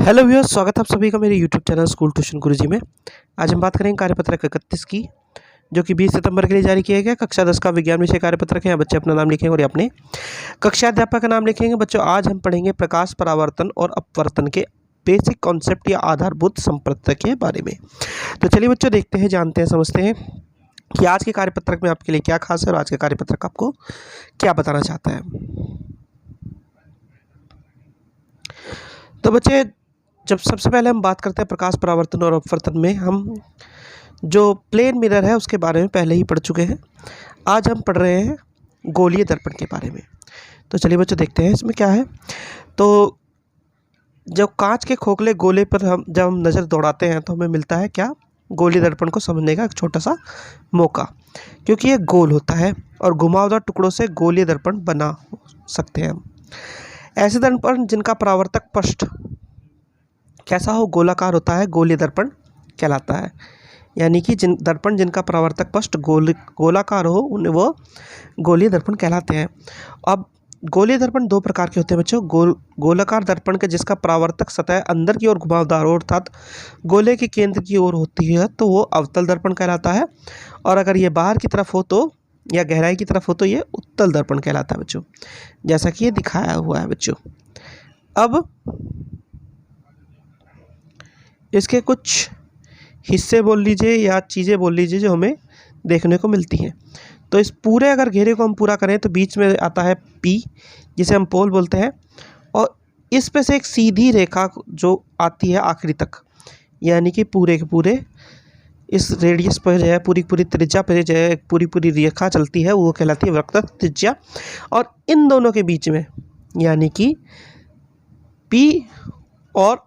Hello viewers, स्वागत है आप सभी का मेरे यूट्यूब चैनल स्कूल ट्यूशन गुरुजी में। आज हम बात करेंगे कार्यपत्रक 31 की, जो कि 20 सितंबर के लिए जारी किया गया। कक्षा 10 का विज्ञान विषय कार्यपत्रक है। बच्चे अपना नाम लिखेंगे और अपने कक्षा अध्यापक का नाम लिखेंगे। बच्चों, आज हम पढ़ेंगे प्रकाश परावर्तन और अपवर्तन के बेसिक कॉन्सेप्ट या आधारभूत संप्रदाय के बारे में। तो चलिए बच्चों, देखते हैं, जानते हैं, समझते हैं कि आज के कार्यपत्रक में आपके लिए क्या खास है और आज का कार्यपत्रक आपको क्या बताना चाहता है। तो बच्चे, जब सबसे पहले हम बात करते हैं प्रकाश परावर्तन और अपवर्तन में, हम जो प्लेन मिरर है उसके बारे में पहले ही पढ़ चुके हैं। आज हम पढ़ रहे हैं गोलीय दर्पण के बारे में। तो चलिए बच्चों, देखते हैं इसमें क्या है। तो जब कांच के खोखले गोले पर जब हम नज़र दौड़ाते हैं तो हमें मिलता है क्या? गोलीय दर्पण को समझने का एक छोटा सा मौका, क्योंकि ये गोल होता है और घुमावदार टुकड़ों से गोलीय दर्पण बना सकते हैं हम। ऐसे दर्पण जिनका परावर्तक पृष्ठ कैसा हो, गोलाकार होता है, गोलीय दर्पण कहलाता है। यानी कि जिनका परावर्तक पृष्ठ गोलाकार हो, उन्हें वो गोलीय दर्पण कहलाते हैं। अब गोलीय दर्पण दो प्रकार के होते हैं बच्चों। गोलाकार दर्पण के जिसका परावर्तक सतह अंदर की ओर घुमावदार हो, अर्थात गोले के केंद्र की ओर होती है, तो वो अवतल दर्पण कहलाता है। और अगर ये बाहर की तरफ हो तो, या गहराई की तरफ हो, तो ये उत्तल दर्पण कहलाता है बच्चों, जैसा कि ये दिखाया हुआ है बच्चों। अब इसके कुछ हिस्से बोल लीजिए या चीज़ें बोल लीजिए जो हमें देखने को मिलती हैं। तो इस पूरे अगर घेरे को हम पूरा करें तो बीच में आता है पी, जिसे हम पोल बोलते हैं, और इस पे से एक सीधी रेखा जो आती है आखिरी तक, यानी कि पूरे के पूरे इस रेडियस पर जो है, पूरी त्रिज्या पर जो है पूरी रेखा चलती है, वो कहलाती है वक्रता त्रिज्या। और इन दोनों के बीच में, यानी कि पी और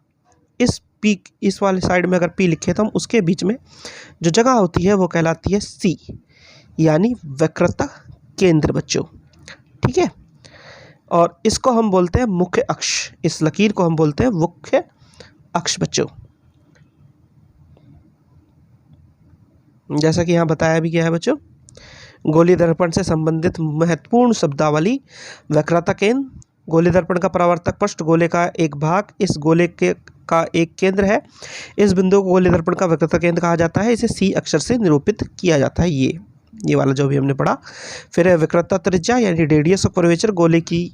इस पी, इस वाले साइड में अगर पी लिखे तो हम उसके बीच में जो जगह होती है वो कहलाती है सी, यानी वक्रता केंद्र बच्चों। ठीक है, और इसको हम बोलते हैं मुख्य अक्ष। इस लकीर को हम बोलते हैं मुख्य अक्ष बच्चों, जैसा कि यहाँ बताया भी गया है बच्चों। गोलीय दर्पण से संबंधित महत्वपूर्ण शब्दावली: वक्रता केंद्र, गोलीय दर्पण का परावर्तक पृष्ठ गोले का एक भाग इस गोले का एक केंद्र है। इस बिंदु को गोलीय दर्पण का वक्रता केंद्र कहा जाता है। इसे सी अक्षर से निरूपित किया जाता है। ये वाला जो भी हमने पढ़ा। फिर है वक्रता त्रिज्या, यानी रेडियस ऑफ कर्वेचर, गोले की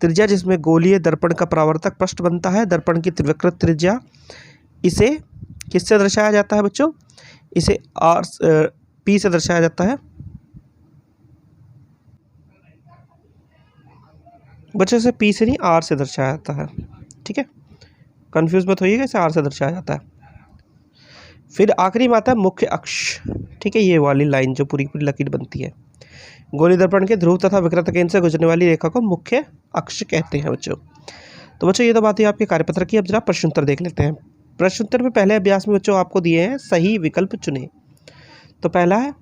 त्रिज्या जिसमें गोलीय दर्पण का परावर्तक पृष्ठ बनता है। दर्पण की वक्रता त्रिज्या, इसे किससे दर्शाया जाता है बच्चों? इसे पी से दर्शाया जाता है बच्चों। से पी से नहीं, आर से दर्शाया जाता है। ठीक है, कंफ्यूज मत होइएगा, इसे आर से दर्शाया जाता है। फिर आखिरी में आता है मुख्य अक्ष। ठीक है, ये वाली लाइन जो पूरी लकीर बनती है, गोलीय दर्पण के ध्रुव तथा वक्रता केंद्र से गुजरने वाली रेखा को मुख्य अक्ष कहते हैं बच्चों। तो बच्चों, ये तो बात है आपके कार्यपत्र की। अब जरा प्रश्न उत्तर देख लेते हैं। प्रश्न उत्तर में पहले अभ्यास में बच्चों आपको दिए हैं सही विकल्प चुने। तो पहला है,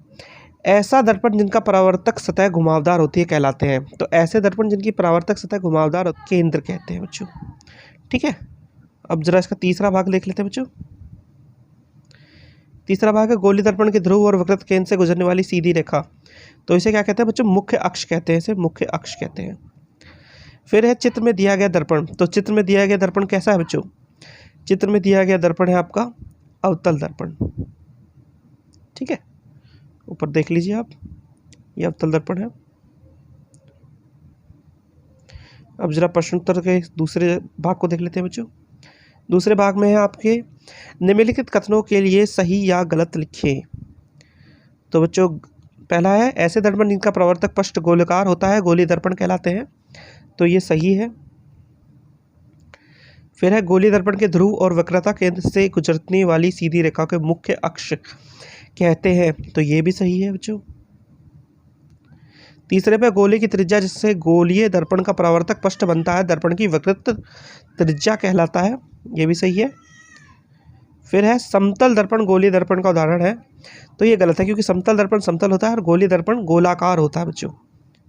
ऐसा दर्पण जिनका परावर्तक सतह घुमावदार होती है कहलाते हैं। तो ऐसे दर्पण जिनकी परावर्तक सतह घुमावदार केंद्र कहते हैं बच्चों। ठीक है, अब जरा इसका तीसरा भाग देख लेते हैं बच्चों। तीसरा भाग है गोलीय दर्पण के ध्रुव और वक्रता केंद्र से गुजरने वाली सीधी रेखा। तो इसे क्या कहते हैं बच्चों? मुख्य अक्ष कहते हैं। इसे मुख्य अक्ष कहते हैं। फिर है चित्र में दिया गया दर्पण। तो चित्र में दिया गया दर्पण कैसा है बच्चों? चित्र में दिया गया दर्पण है आपका अवतल दर्पण। ठीक है, ऊपर देख लीजिए आप, ये अवतल दर्पण है। अब जरा प्रश्नोत्तर के दूसरे भाग को देख लेते हैं बच्चों। दूसरे भाग में है आपके निम्नलिखित कथनों के लिए सही या गलत लिखें। तो बच्चों, पहला है, ऐसे दर्पण जिनका परावर्तक पृष्ठ गोलाकार होता है गोलीय दर्पण कहलाते हैं। तो ये सही है। फिर है, गोलीय दर्पण के ध्रुव और वक्रता केंद्र से गुजरने वाली सीधी रेखा के मुख्य अक्ष कहते हैं। तो ये भी सही है बच्चों। तीसरे पे, गोले की त्रिज्या जिससे गोलीय दर्पण का परावर्तक पृष्ठ बनता है, दर्पण की वक्रता त्रिज्या कहलाता है। ये भी सही है। फिर है, समतल दर्पण गोलीय दर्पण का उदाहरण है। तो ये गलत है, क्योंकि समतल दर्पण समतल होता है और गोलीय दर्पण गोलाकार होता है बच्चों।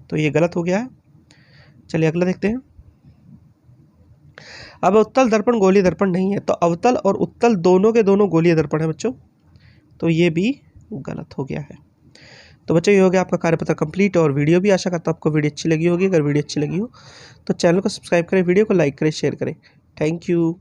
तो ये गलत हो गया है। चलिए अगला देखते हैं। अब उत्तल दर्पण गोलीय दर्पण नहीं है। तो अवतल और उत्तल दोनों के दोनों गोलीय दर्पण है बच्चों। तो ये भी गलत हो गया है। तो बच्चों, ये हो गया आपका कार्यपत्र कंप्लीट। और वीडियो भी, आशा करता हूँ आपको वीडियो अच्छी लगी होगी। अगर वीडियो अच्छी लगी हो तो चैनल को सब्सक्राइब करें, वीडियो को लाइक करें, शेयर करें। Thank you.